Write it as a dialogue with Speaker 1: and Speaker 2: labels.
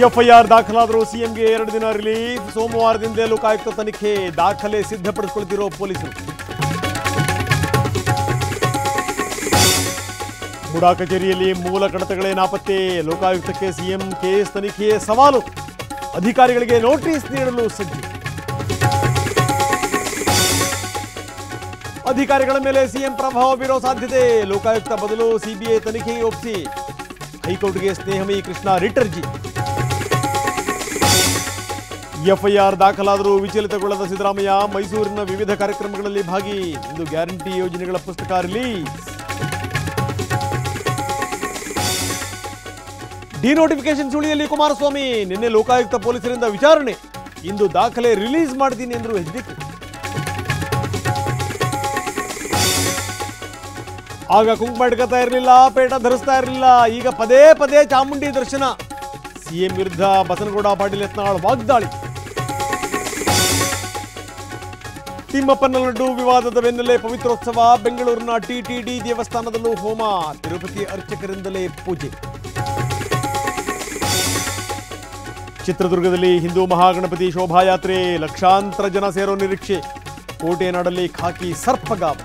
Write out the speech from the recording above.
Speaker 1: FIR ದಾಖಲಾದರೂ ಸಿಎಂಗೆ 2 ದಿನ relief. ಸೋಮವಾರದಿಂದ ಲೋಕಾಯುಕ್ತ ತನಿಖೆ, ದಾಖಲೆ ಸಿದ್ಧಪಡಿಸಿಕೊಳ್ಳುತ್ತಿರೋ ಪೊಲೀಸರು. ಮುಡಾ ಕಚೇರಿಯಲ್ಲಿ ಮೂಲ ಕಡತಗಳೇ ನಾಪತ್ತೆ. ಲೋಕಾಯುಕ್ತಕ್ಕೆ ಸಿಎಂ ಕೇಸ್ ತನಿಖೆಯೇ ಸವಾಲು. ಅಧಿಕಾರಿಗಳಿಗೆ ನೋಟಿಸ್ ನೀಡಲು ಸಜ್ಜು. ಅಧಿಕಾರಿಗಳ ಮೇಲೆ ಸಿಎಂ ಪ್ರಭಾವ ಬೀರೋ ಸಾಧ್ಯತೆ. ಲೋಕಾಯುಕ್ತ ಬದಲು ಸಿಬಿಐ ತನಿಖೆಗೆ ಒಪ್ಪಿಸಿ. ಹೈಕೋರ್ಟ್ಗೆ ಸ್ನೇಹಮಯಿ ಕೃಷ್ಣ ರಿಟ್ ಅರ್ಜಿ. ಎಫ್ಐಆರ್ ದಾಖಲಾದರೂ ವಿಚಲಿತಗೊಳ್ಳದ ಸಿದ್ದರಾಮಯ್ಯ. ಮೈಸೂರಿನ ವಿವಿಧ ಕಾರ್ಯಕ್ರಮಗಳಲ್ಲಿ ಭಾಗಿ. ಇಂದು ಗ್ಯಾರಂಟಿ ಯೋಜನೆಗಳ ಪುಸ್ತಕ ರಿಲೀಸ್. ಡಿನೋಟಿಫಿಕೇಶನ್ ಸುಳಿಯಲ್ಲಿ ಕುಮಾರಸ್ವಾಮಿ. ನಿನ್ನೆ ಲೋಕಾಯುಕ್ತ ಪೊಲೀಸರಿಂದ ವಿಚಾರಣೆ. ಇಂದು ದಾಖಲೆ ರಿಲೀಸ್ ಮಾಡ್ತೀನಿ ಎಂದರು ಎಚ್ಡಿಕೆ. ಆಗ ಕುಂಕುಮ ಇಟ್ಕೊತಾ ಇರಲಿಲ್ಲ, ಪೇಟ ಧರಿಸ್ತಾ ಇರಲಿಲ್ಲ. ಈಗ ಪದೇ ಪದೇ ಚಾಮುಂಡಿ ದರ್ಶನ. ಸಿಎಂ ವಿರುದ್ಧ ಬಸನಗೌಡ ಪಾಟೀಲ್ ಯತ್ನಾಳ್ ವಾಗ್ದಾಳಿ. ತಿಮ್ಮಪ್ಪನ ಲಡ್ಡು ವಿವಾದದ ಬೆನ್ನಲ್ಲೇ ಪವಿತ್ರೋತ್ಸವ. ಬೆಂಗಳೂರಿನ ಟಿಟಿಡಿ ದೇವಸ್ಥಾನದಲ್ಲೂ ಹೋಮ. ತಿರುಪತಿ ಅರ್ಚಕರಿಂದಲೇ ಪೂಜೆ. ಚಿತ್ರದುರ್ಗದಲ್ಲಿ ಹಿಂದೂ ಮಹಾಗಣಪತಿ ಶೋಭಾಯಾತ್ರೆ. ಲಕ್ಷಾಂತರ ಜನ ಸೇರೋ ನಿರೀಕ್ಷೆ. ಕೋಟೆನಾಡಲ್ಲಿ ಖಾಕಿ ಸರ್ಪಗಾಮ.